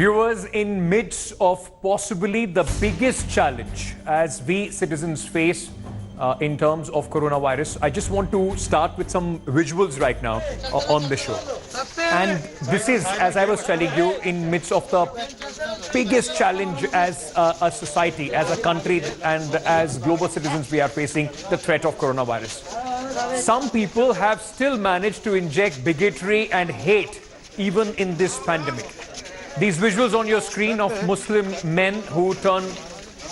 Viewers, in midst of possibly the biggest challenge as we citizens face in terms of coronavirus, I just want to start with some visuals right now on the show. And this is, as I was telling you, in midst of the biggest challenge as a society, as a country, and as global citizens we are facing the threat of coronavirus. Some people have still managed to inject bigotry and hate even in this pandemic. These visuals on your screen of Muslim men who turn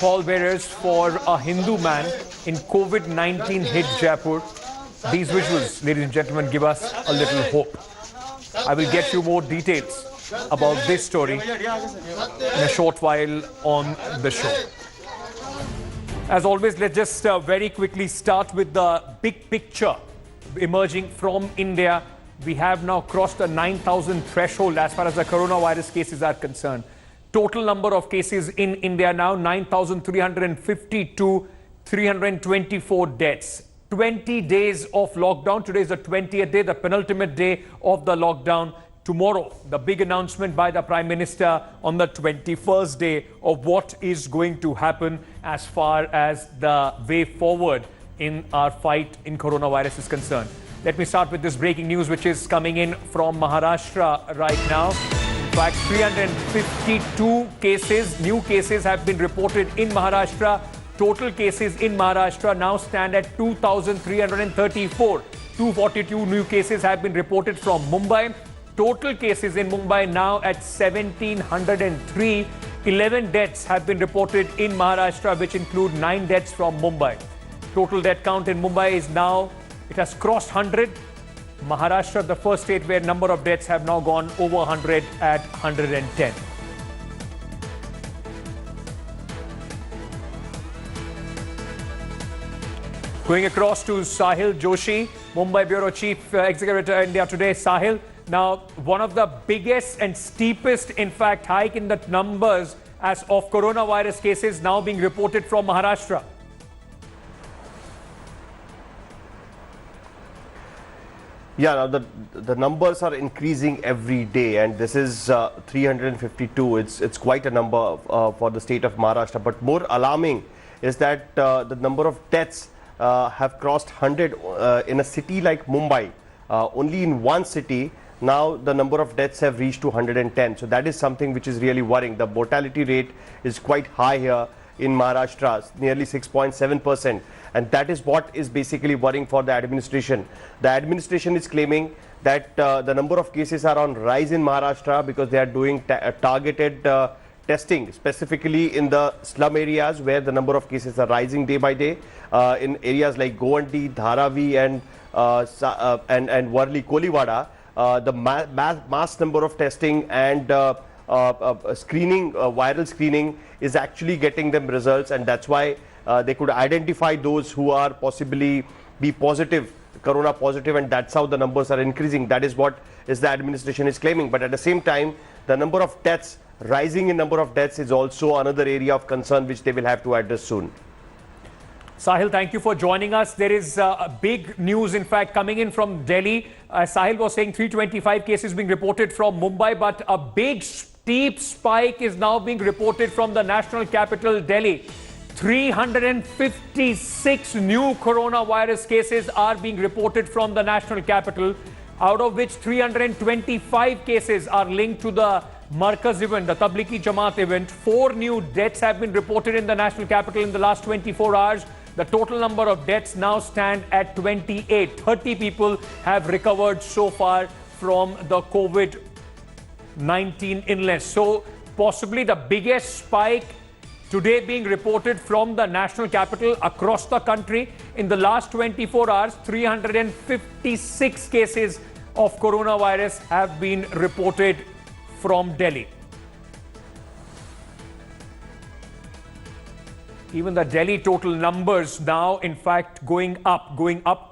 pallbearers for a Hindu man in COVID-19 hit Jaipur. These visuals, ladies and gentlemen, give us a little hope. I will get you more details about this story in a short while on the show. As always, let's just very quickly start with the big picture emerging from India. We have now crossed the 9,000 threshold as far as the coronavirus cases are concerned. Total number of cases in India now 9,352, 324 deaths. 20 days of lockdown. Today is the 20th day, the penultimate day of the lockdown. Tomorrow, the big announcement by the Prime Minister on the 21st day of what is going to happen as far as the way forward in our fight in coronavirus is concerned. Let me start with this breaking news which is coming in from Maharashtra right now. In fact, 352 cases, new cases have been reported in Maharashtra. Total cases in Maharashtra now stand at 2,334. 242 new cases have been reported from Mumbai. Total cases in Mumbai now at 1,703. 11 deaths have been reported in Maharashtra, which include 9 deaths from Mumbai. Total death count in Mumbai is now, it has crossed 100. Maharashtra, the first state where number of deaths have now gone over 100 at 110. Going across to Sahil Joshi, Mumbai Bureau Chief Executive Editor India Today. Sahil, now one of the biggest and steepest, in fact, hike in the numbers as of coronavirus cases now being reported from Maharashtra. Yeah, the numbers are increasing every day, and this is 352. It's quite a number for the state of Maharashtra. But more alarming is that the number of deaths have crossed 100 in a city like Mumbai. Only in one city, now the number of deaths have reached to 110. So that is something which is really worrying. The mortality rate is quite high here in Maharashtra, nearly 6.7%. And that is what is basically worrying for the administration. The administration is claiming that the number of cases are on rise in Maharashtra because they are doing targeted testing, specifically in the slum areas where the number of cases are rising day by day. In areas like Govandi, Dharavi and Worli, Koliwada, the mass number of testing and screening, viral screening is actually getting them results, and that's why they could identify those who are possibly be positive, corona positive, and that's how the numbers are increasing. That is what is the administration is claiming. But at the same time, the number of deaths, rising in number of deaths is also another area of concern which they will have to address soon. Sahil, thank you for joining us. There is a big news, in fact, coming in from Delhi. Sahil was saying 325 cases being reported from Mumbai, but a big steep spike is now being reported from the national capital, Delhi. 356 new coronavirus cases are being reported from the national capital, out of which 325 cases are linked to the Markaz event, the Tablighi Jamaat event. 4 new deaths have been reported in the national capital in the last 24 hours. The total number of deaths now stand at 28. 30 people have recovered so far from the COVID-19 illness. So possibly the biggest spike today being reported from the national capital across the country. In the last 24 hours, 356 cases of coronavirus have been reported from Delhi. Even the Delhi total numbers now, in fact, going up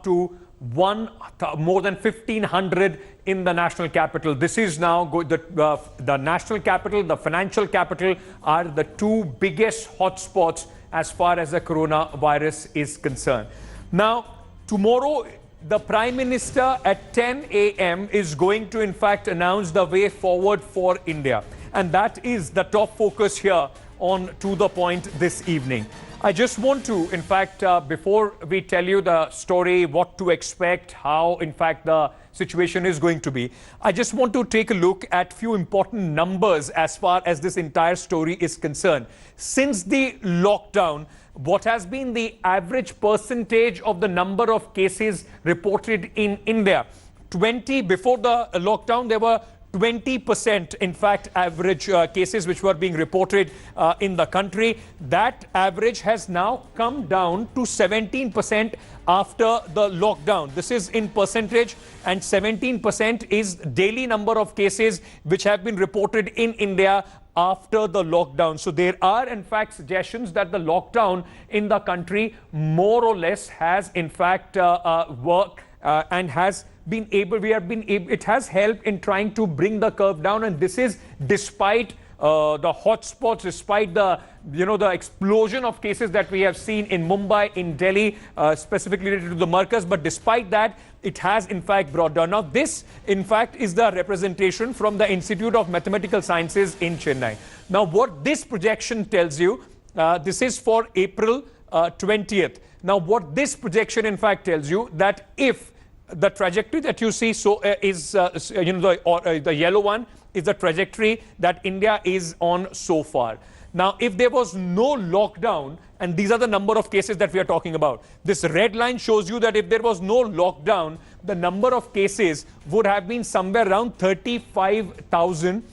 to more than 1,500 in the national capital. This is now the national capital, the financial capital are the two biggest hotspots as far as the coronavirus is concerned. Now, tomorrow, the Prime Minister at 10 a.m. is going to, in fact, announce the way forward for India. and that is the top focus here on To The Point this evening. I just want to, in fact, before we tell you the story, what to expect, how, in fact, the situation is going to be, I just want to take a look at few important numbers as far as this entire story is concerned. Since the lockdown, what has been the average percentage of the number of cases reported in India? Before the lockdown, there were 20%, in fact, average cases which were being reported in the country. That average has now come down to 17% after the lockdown. This is in percentage, and 17% is daily number of cases which have been reported in India after the lockdown. So there are, in fact, suggestions that the lockdown in the country more or less has, in fact, worked and has been able, it has helped in trying to bring the curve down, and this is despite the hotspots, despite the the explosion of cases that we have seen in Mumbai, in Delhi, specifically related to the Markaz. But despite that, it has in fact brought down. Now this in fact is the representation from the Institute of Mathematical Sciences in Chennai. Now what this projection tells you, this is for April 20th. Now what this projection in fact tells you, that if the trajectory that you see is the yellow one is the trajectory that India is on so far. Now, if there was no lockdown, and these are the number of cases that we are talking about, this red line shows you that if there was no lockdown, the number of cases would have been somewhere around 35,000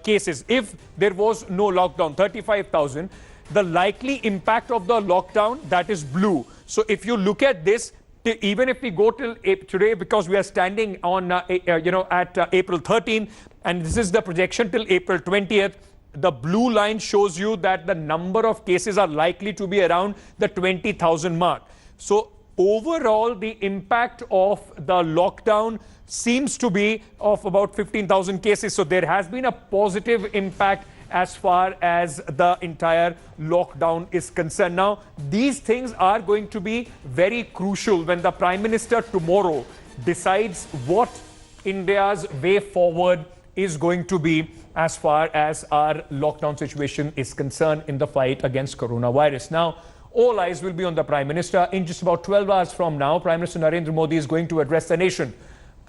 cases. If there was no lockdown, 35,000. The likely impact of the lockdown, that is blue. So if you look at this, even if we go till today, because we are standing on at April 13th, and this is the projection till April 20th, the blue line shows you that the number of cases are likely to be around the 20,000 mark. So overall, the impact of the lockdown seems to be of about 15,000 cases. So there has been a positive impact as far as the entire lockdown is concerned. Now, these things are going to be very crucial when the Prime Minister tomorrow decides what India's way forward is going to be as far as our lockdown situation is concerned in the fight against coronavirus. Now, all eyes will be on the Prime Minister. In just about 12 hours from now, Prime Minister Narendra Modi is going to address the nation,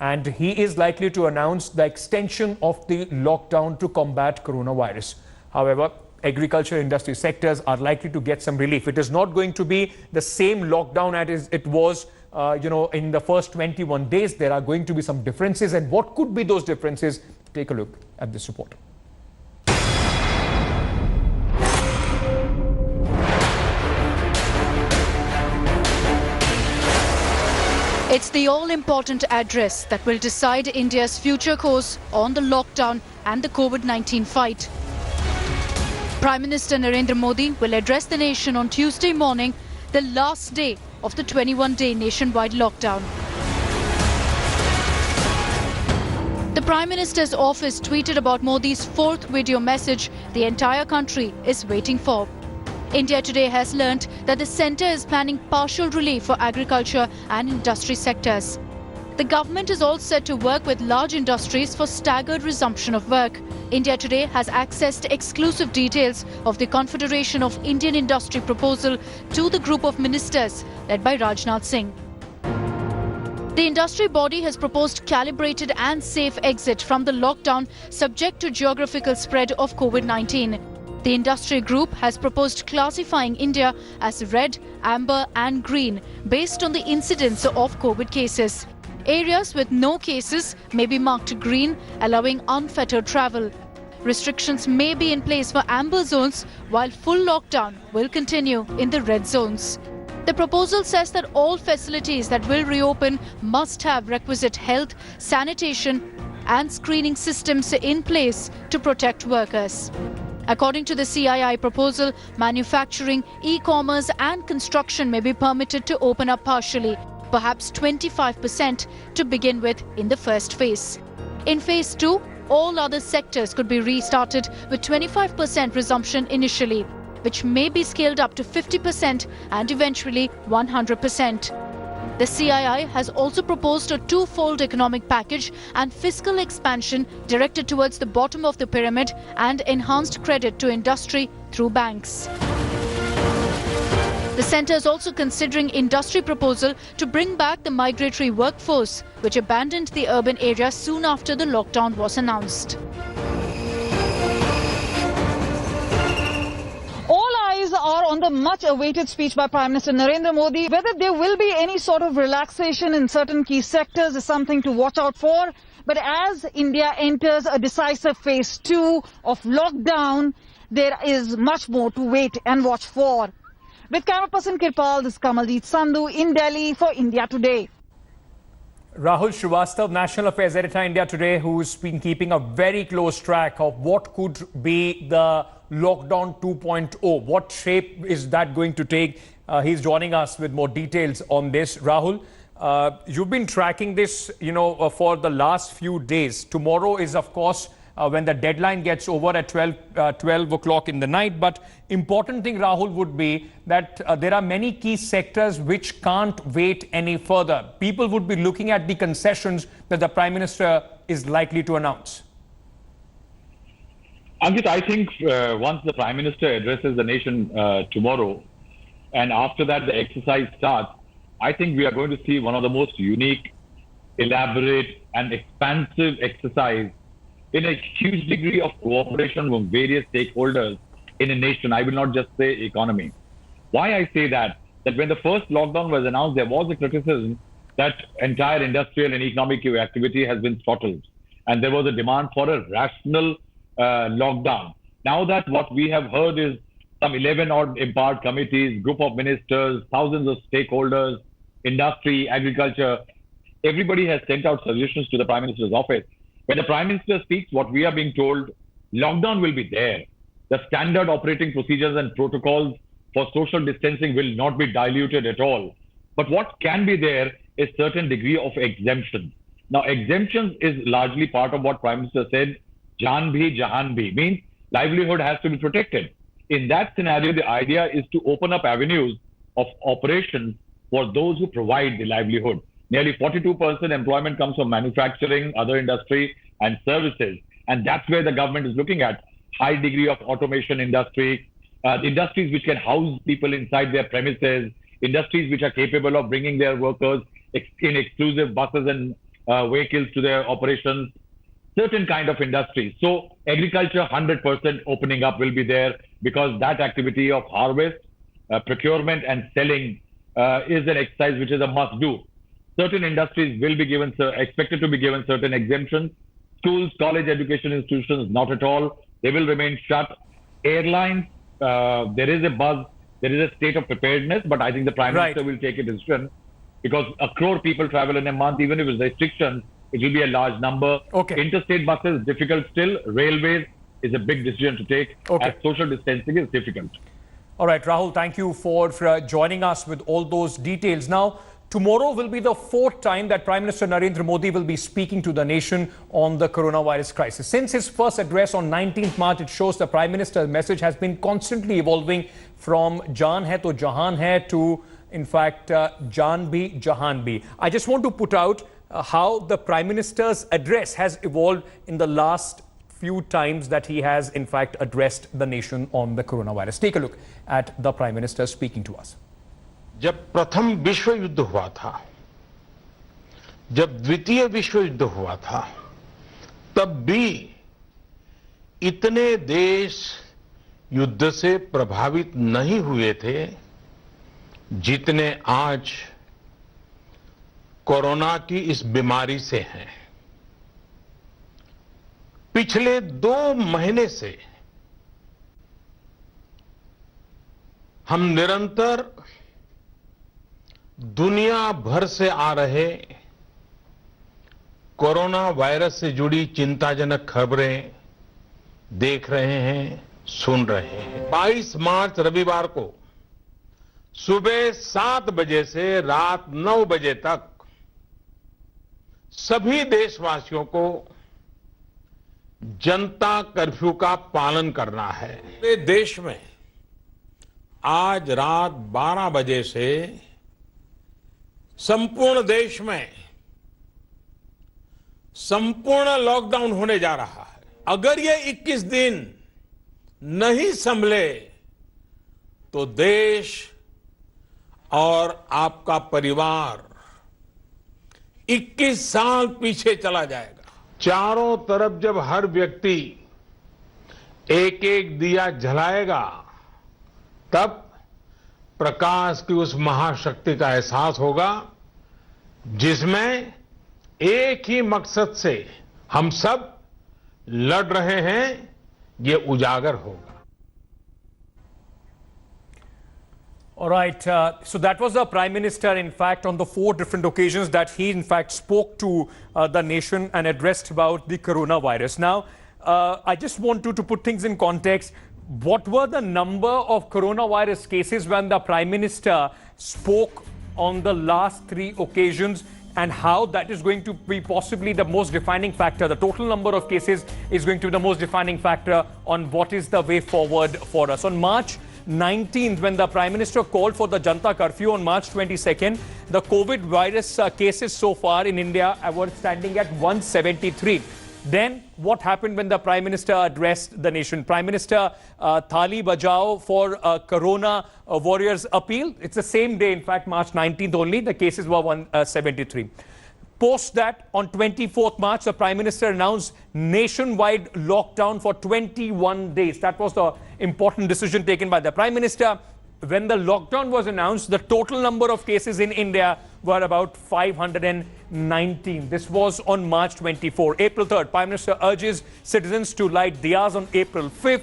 and he is likely to announce the extension of the lockdown to combat coronavirus. However, agriculture industry sectors are likely to get some relief. It is not going to be the same lockdown as it was in the first 21 days. There are going to be some differences, and what could be those differences? Take a look at this report. It's the all-important address that will decide India's future course on the lockdown and the COVID-19 fight. Prime Minister Narendra Modi will address the nation on Tuesday morning, the last day of the 21-day nationwide lockdown. The Prime Minister's office tweeted about Modi's fourth video message the entire country is waiting for. India today has learnt that the centre is planning partial relief for agriculture and industry sectors. The government is all set to work with large industries for staggered resumption of work. India today has accessed exclusive details of the Confederation of Indian Industry proposal to the group of ministers led by Rajnath Singh. The industry body has proposed calibrated and safe exit from the lockdown subject to geographical spread of COVID-19. The industry group has proposed classifying India as red, amber and green based on the incidence of COVID cases. Areas with no cases may be marked green, allowing unfettered travel. Restrictions may be in place for amber zones, while full lockdown will continue in the red zones. The proposal says that all facilities that will reopen must have requisite health, sanitation and screening systems in place to protect workers. According to the CII proposal, manufacturing, e-commerce and construction may be permitted to open up partially, perhaps 25% to begin with in the first phase. In phase 2, all other sectors could be restarted with 25% resumption initially, which may be scaled up to 50% and eventually 100%. The CII has also proposed a two-fold economic package and fiscal expansion directed towards the bottom of the pyramid and enhanced credit to industry through banks. The centre is also considering industry proposal to bring back the migratory workforce, which abandoned the urban area soon after the lockdown was announced. All eyes are on the much-awaited speech by Prime Minister Narendra Modi. Whether there will be any sort of relaxation in certain key sectors is something to watch out for. But as India enters a decisive phase 2 of lockdown, there is much more to wait and watch for. With camera person Kirpal, this is Kamaljeet Sandhu in Delhi for India Today. Rahul Srivastav, National Affairs Editor, India Today, who's been keeping a very close track of what could be the lockdown 2.0. What shape is that going to take? He's joining us with more details on this. Rahul, you've been tracking this, for the last few days. Tomorrow is, of course, when the deadline gets over at 12 o'clock in the night. But important thing, Rahul, would be that there are many key sectors which can't wait any further. People would be looking at the concessions that the Prime Minister is likely to announce. Ankit, I think once the Prime Minister addresses the nation tomorrow, and after that the exercise starts, I think we are going to see one of the most unique, elaborate and expansive exercise in a huge degree of cooperation from various stakeholders in a nation. I will not just say economy. Why I say that when the first lockdown was announced, there was a criticism that entire industrial and economic activity has been throttled. And there was a demand for a rational lockdown. Now that what we have heard is some 11 odd empowered committees, group of ministers, thousands of stakeholders, industry, agriculture, everybody has sent out suggestions to the Prime Minister's office. When the Prime Minister speaks, what we are being told, lockdown will be there. The standard operating procedures and protocols for social distancing will not be diluted at all. But what can be there is certain degree of exemptions. Now, exemptions is largely part of what Prime Minister said, Jaan bhi, jahan bhi, means livelihood has to be protected. In that scenario, the idea is to open up avenues of operations for those who provide the livelihood. Nearly 42% employment comes from manufacturing, other industry and services. And that's where the government is looking at high degree of automation industry, industries which can house people inside their premises, industries which are capable of bringing their workers in exclusive buses and vehicles to their operations, certain kind of industries. So agriculture, 100% opening up will be there because that activity of harvest, procurement and selling is an exercise which is a must do. Certain industries will be given, expected to be given certain exemptions. Schools, college education institutions, not at all. They will remain shut. Airlines, there is a buzz, there is a state of preparedness, but I think the Prime Minister will take a decision because 1 crore people travel in a month, even if it's restrictions, it will be a large number. Okay. Interstate buses, difficult still. Railways is a big decision to take as social distancing is difficult. All right, Rahul, thank you for joining us with all those details. Now, tomorrow will be the 4th time that Prime Minister Narendra Modi will be speaking to the nation on the coronavirus crisis. Since his first address on 19th March, it shows the Prime Minister's message has been constantly evolving from Jaan hai to Jahan hai to, in fact, Jaan bhi, Jahan bhi. I just want to put out how the Prime Minister's address has evolved in the last few times that he has, in fact, addressed the nation on the coronavirus. Take a look at the Prime Minister speaking to us. जब प्रथम विश्व युद्ध हुआ था, जब द्वितीय विश्व युद्ध हुआ था, तब भी इतने देश युद्ध से प्रभावित नहीं हुए थे जितने आज कोरोना की इस बीमारी से हैं। पिछले 2 महीने से हम निरंतर दुनिया भर से आ रहे कोरोना वायरस से जुड़ी चिंताजनक खबरें देख रहे हैं, सुन रहे हैं। 22 मार्च रविवार को सुबह 7 बजे से रात 9 बजे तक सभी देशवासियों को जनता कर्फ्यू का पालन करना है। पूरे देश में आज रात 12 बजे से संपूर्ण देश में संपूर्ण लॉकडाउन होने जा रहा है। अगर ये 21 दिन नहीं संभले तो देश और आपका परिवार 21 साल पीछे चला जाएगा। चारों तरफ जब हर व्यक्ति एक एक दिया जलाएगा, तब प्रकाश की उस महाशक्ति का एहसास होगा, जिसमें एक ही मकसद से हम सब लड़ रहे हैं, ये उजागर होगा। All right, so that was the Prime Minister, in fact, on the 4 different occasions that he, in fact, spoke to the nation and addressed about the coronavirus. Now, I just want to put things in context. What were the number of coronavirus cases when the Prime Minister spoke on the last 3 occasions, and how that is going to be possibly the most defining factor? The total number of cases is going to be the most defining factor on what is the way forward for us. On March 19th, when the Prime Minister called for the Janta curfew on March 22nd, the COVID virus cases so far in India were standing at 173. Then what happened when the Prime Minister addressed the nation? Prime Minister Thali Bajao for Corona Warriors appeal. It's the same day, in fact, March 19th only, the cases were 173. Post that, on 24th March, the Prime Minister announced nationwide lockdown for 21 days. That was the important decision taken by the Prime Minister. When the lockdown was announced, the total number of cases in India were about 519. This was on March 24. April 3rd, Prime Minister urges citizens to light diyas on April 5th.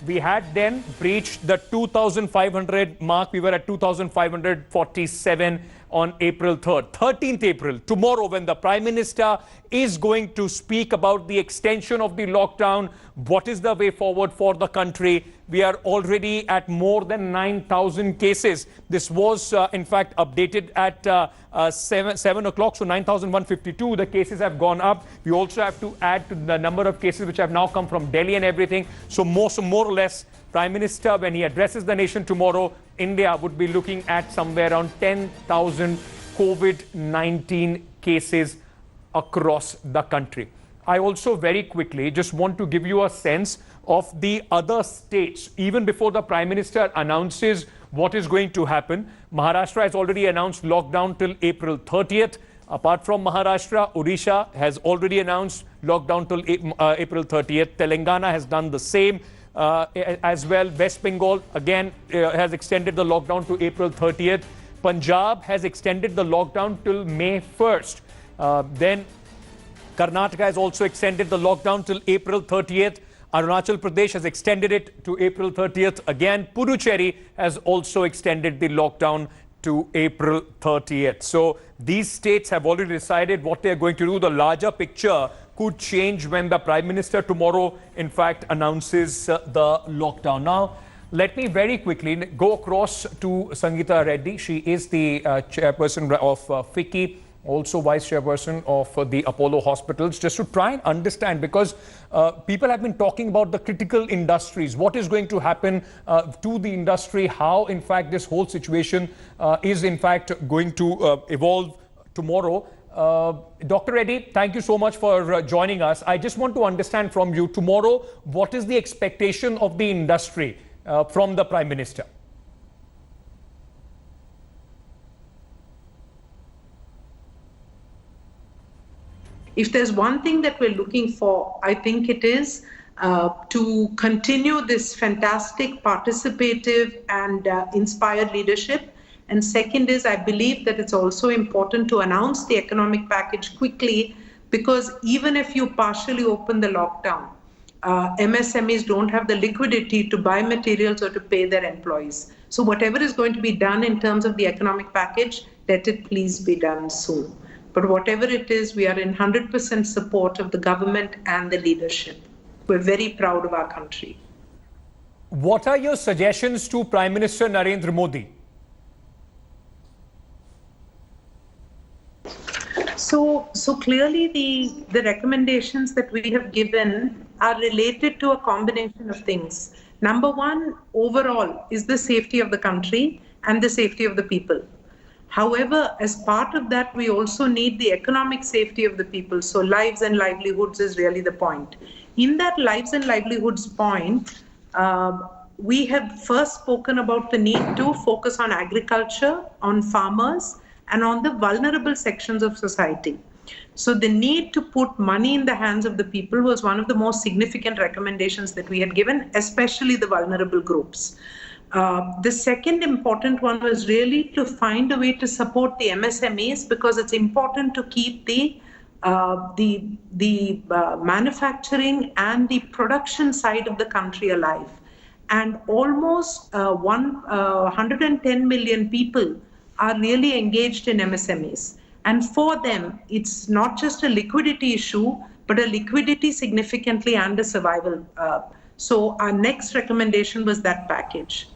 We had then breached the 2,500 mark. We were at 2,547 on April 3rd. 13th April, tomorrow, when the Prime Minister is going to speak about the extension of the lockdown, what is the way forward for the country? We are already at more than 9,000 cases. This was, in fact, updated at 7 o'clock, so 9,152. The cases have gone up. We also have to add to the number of cases which have now come from Delhi and everything. So more or less, Prime Minister, when he addresses the nation tomorrow, India would be looking at somewhere around 10,000 COVID-19 cases across the country. I also very quickly just want to give you a sense of the other states. Even before the Prime Minister announces what is going to happen, Maharashtra has already announced lockdown till April 30th. Apart from Maharashtra, Odisha has already announced lockdown till April 30th. Telangana has done the same. As well, West Bengal again has extended the lockdown to April 30th. Punjab has extended the lockdown till May 1st. Then Karnataka has also extended the lockdown till April 30th. Arunachal Pradesh has extended it to April 30th. Again, Puducherry has also extended the lockdown to April 30th. So these states have already decided what they're going to do. The larger picture could change when the Prime Minister tomorrow, in fact, announces the lockdown. Now, let me very quickly go across to Sangeeta Reddy. She is the chairperson of FICCI, also vice chairperson of the Apollo Hospitals, just to try and understand, because people have been talking about the critical industries. What is going to happen to the industry? How, in fact, this whole situation is, in fact, going to evolve tomorrow. Dr. Reddy, thank you so much for joining us. I just want to understand from you tomorrow, what is the expectation of the industry from the Prime Minister? If there's one thing that we're looking for, I think it is to continue this fantastic, participative and inspired leadership. And second is, I believe that it's also important to announce the economic package quickly, because even if you partially open the lockdown, MSMEs don't have the liquidity to buy materials or to pay their employees. So whatever is going to be done in terms of the economic package, let it please be done soon. But whatever it is, we are in 100% support of the government and the leadership. We're very proud of our country. What are your suggestions to Prime Minister Narendra Modi? So clearly the recommendations that we have given are related to a combination of things. Number one, overall, is the safety of the country and the safety of the people. However, as part of that, we also need the economic safety of the people. So lives and livelihoods is really the point. In that lives and livelihoods point, we have first spoken about the need to focus on agriculture, on farmers, and on the vulnerable sections of society. So the need to put money in the hands of the people was one of the most significant recommendations that we had given, especially the vulnerable groups. The second important one was really to find a way to support the MSMEs, because it's important to keep the manufacturing and the production side of the country alive. And almost 110 million people are really engaged in MSMEs. And for them, it's not just a liquidity issue, but a liquidity significantly and a survival. So our next recommendation was that package.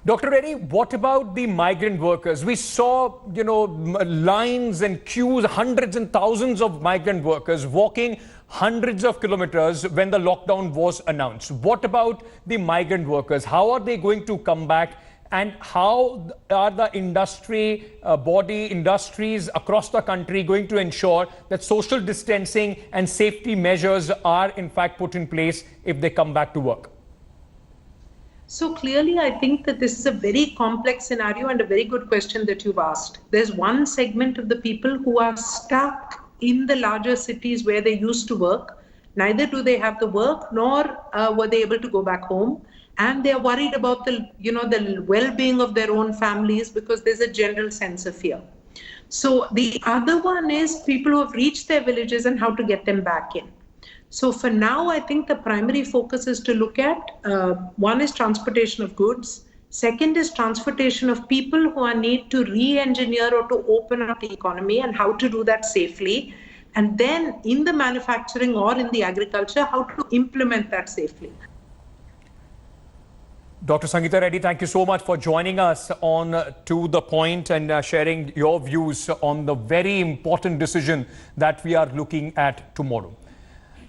Dr. Reddy, what about the migrant workers? We saw, lines and queues, hundreds and thousands of migrant workers walking hundreds of kilometers when the lockdown was announced. What about the migrant workers? How are they going to come back? And how are the industries across the country going to ensure that social distancing and safety measures are in fact put in place if they come back to work? So clearly, I think that this is a very complex scenario and a very good question that you've asked. There's one segment of the people who are stuck in the larger cities where they used to work. Neither do they have the work, nor were they able to go back home. And they are worried about the well-being of their own families, because there's a general sense of fear. So the other one is people who have reached their villages and how to get them back in. So for now, I think the primary focus is to look at, one is transportation of goods. Second is transportation of people who are need to re-engineer or to open up the economy, and how to do that safely. And then in the manufacturing or in the agriculture, how to implement that safely. Dr. Sangeeta Reddy, thank you so much for joining us on To The Point and sharing your views on the very important decision that we are looking at tomorrow.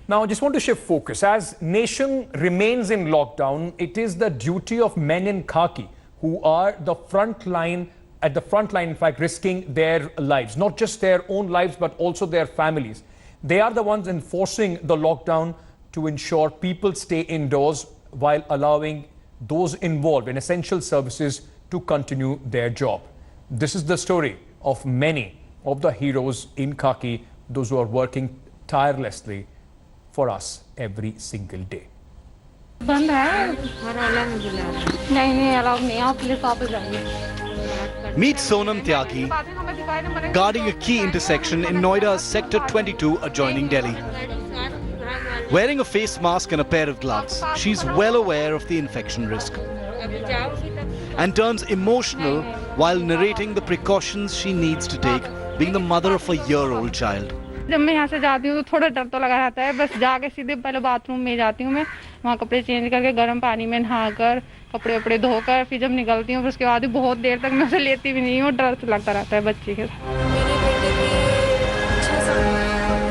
Now, I just want to shift focus. As nation remains in lockdown, it is the duty of men in khaki who are at the front line, in fact, risking their lives, not just their own lives, but also their families. They are the ones enforcing the lockdown to ensure people stay indoors while allowing those involved in essential services to continue their job. This is the story of many of the heroes in khaki, those who are working tirelessly for us every single day. Meet Sonam Tyagi, guarding a key intersection in Noida's Sector 22 adjoining Delhi. Wearing a face mask and a pair of gloves, she's well aware of the infection risk and turns emotional while narrating the precautions she needs to take, being the mother of a year-old child. जब मैं यहाँ से जाती हूँ तो थोड़ा डर तो लगा रहता है, बस जाके सीधे पहले बाथरूम में जाती हूँ मैं, वहाँ कपड़े चेंज करके गर्म पानी में नहाकर कपड़े वपड़े धोकर फिर जब निकलती हूँ, फिर उसके बाद भी बहुत देर तक मैं उसे लेती भी नहीं हूँ, डर लगता रहता है बच्चे के।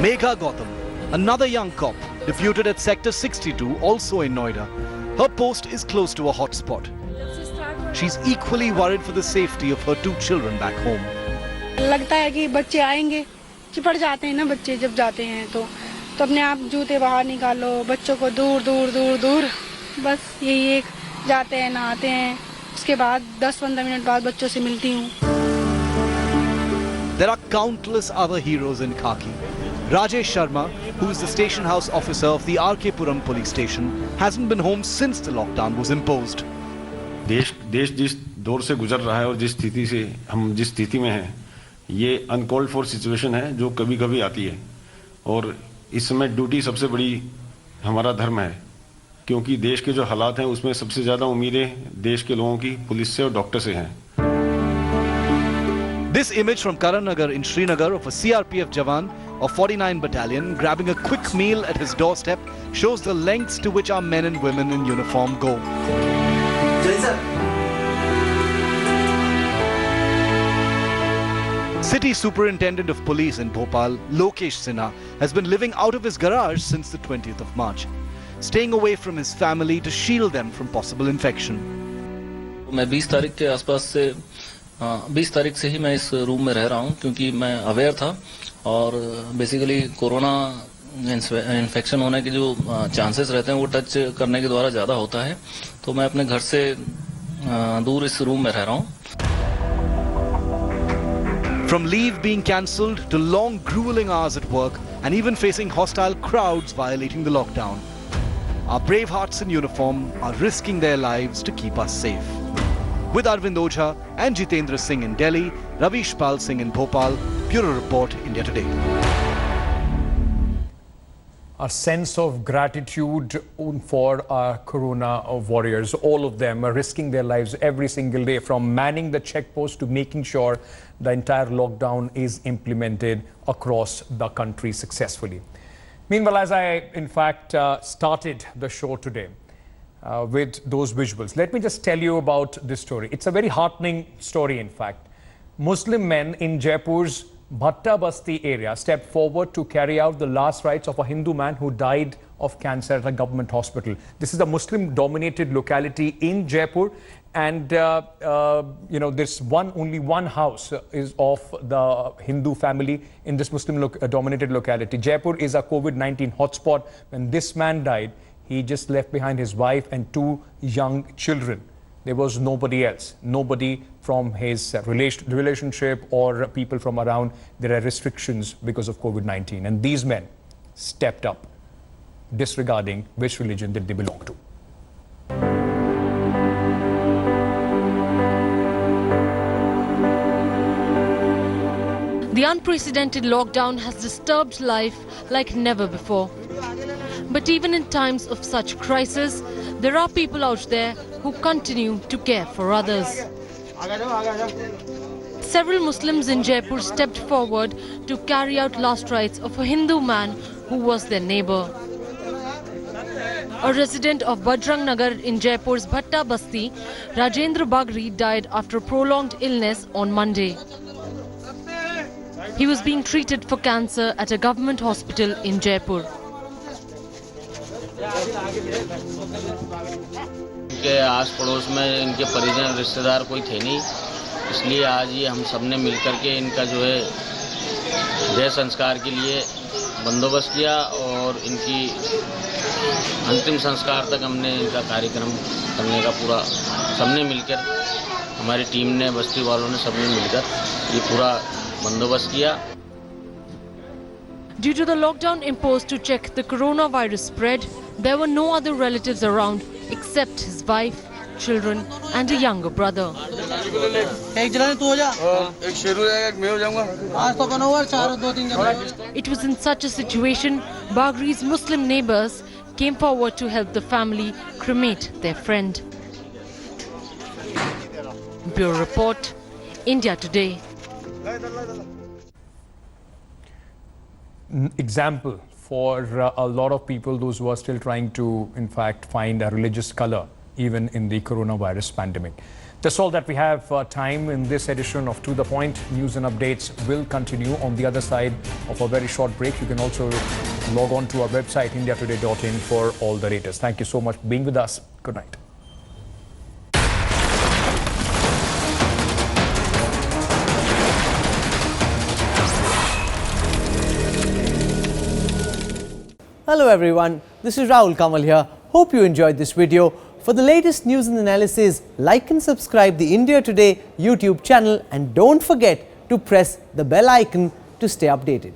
Megha Gautam, another young cop, deputed at Sector 62, also in Noida. Her post is close to a hotspot. She's equally worried for the safety of her two children back home. लगता है कि बच्चे आएंगे, चिपट जाते हैं ना बच्चे जब जाते हैं तो अपने आप जूते बाहर निकालो, बच्चों को दूर दूर दूर दूर, बस यही एक जाते हैं नहाते हैं, उसके बाद 10-15 मिनट बाद बच्चों से मिलती हूँ। There are countless other heroes in khaki. Rajesh Sharma, who is the station house officer of the RK Puram police station, hasn't been home since the lockdown was imposed. देश जिस दौर से गुजर रहा है और जिस स्थिति में हैं, ये अनकॉल्ड फॉर सिचुएशन है जो कभी कभी आती है, और इस समय ड्यूटी सबसे बड़ी हमारा धर्म है, क्योंकि देश के जो हालात हैं उसमें सबसे ज़्यादा उम्मीदें देश के लोगों की पुलिस से और डॉक्टर से हैं। This image from Karannagar in Srinagar of a CRPF Jawan of 49 Battalion grabbing a quick meal at his doorstep shows the lengths to which our men and women in uniform go. City Superintendent of Police in Bhopal, Lokesh Sinha, has been living out of his garage since the 20th of March, staying away from his family to shield them from possible infection. मैं 20 तारीख के आसपास से 20 तारीख से ही मैं इस room में रह रहा हूं क्योंकि मैं अवेयर था और बेसिकली कोरोना इन्फेक्शन होने के जो चांसेस रहते हैं वो टच करने के द्वारा ज़्यादा होता है, तो मैं अपने घर से दूर इस रूम में रह रहा हूं। From leave being cancelled to long grueling hours at work and even facing hostile crowds violating the lockdown, our brave hearts in uniform are risking their lives to keep us safe. With Arvind Ojha and Jitendra Singh in Delhi, Ravish Pal Singh in Bhopal, Bureau Report, India Today. A sense of gratitude for our corona warriors. All of them are risking their lives every single day, from manning the checkpost to making sure the entire lockdown is implemented across the country successfully. Meanwhile, as I in fact started the show today with those visuals, let me just tell you about this story. It's a very heartening story, in fact. Muslim men in Jaipur's Bhatta Basti area stepped forward to carry out the last rites of a Hindu man who died of cancer at a government hospital. This is a Muslim-dominated locality in Jaipur, and there's only one house is of the Hindu family in this Muslim-dominated locality. Jaipur is a COVID-19 hotspot. When this man died, he just left behind his wife and 2 young children. There was nobody else, nobody from his relationship or people from around. There are restrictions because of COVID-19, and these men stepped up, disregarding which religion that they belong to. The unprecedented lockdown has disturbed life like never before. But even in times of such crisis, there are people out there who continue to care for others. Several Muslims in Jaipur stepped forward to carry out last rites of a Hindu man who was their neighbor. A resident of Bajrang Nagar in Jaipur's Bhatta Basti, Rajendra Bagri, died after a prolonged illness on Monday. He was being treated for cancer at a government hospital in Jaipur. इनके आस पड़ोस में इनके परिजन रिश्तेदार कोई थे नहीं, इसलिए आज ये हम सब ने मिलकर के इनका जो है देह संस्कार के लिए बंदोबस्त किया और इनकी अंतिम संस्कार तक हमने इनका कार्यक्रम करने का पूरा सबने मिलकर, हमारी टीम ने, बस्ती वालों ने, सबने मिलकर ये पूरा बंदोबस्त किया. Due to the lockdown imposed to check the coronavirus spread, there were no other relatives around except his wife, children and a younger brother. It was in such a situation, Bagri's Muslim neighbours came forward to help the family cremate their friend. Bureau Report, India Today. Example for a lot of people, those who are still trying to, in fact, find a religious color even in the coronavirus pandemic. That's all that we have time in this edition of To The Point. News and updates will continue on the other side of a very short break. You can also log on to our website, indiatoday.in, for all the latest. Thank you so much for being with us. Good night. Hello everyone, this is Rahul Kamal here. Hope you enjoyed this video. For the latest news and analysis, like and subscribe the India Today YouTube channel, and don't forget to press the bell icon to stay updated.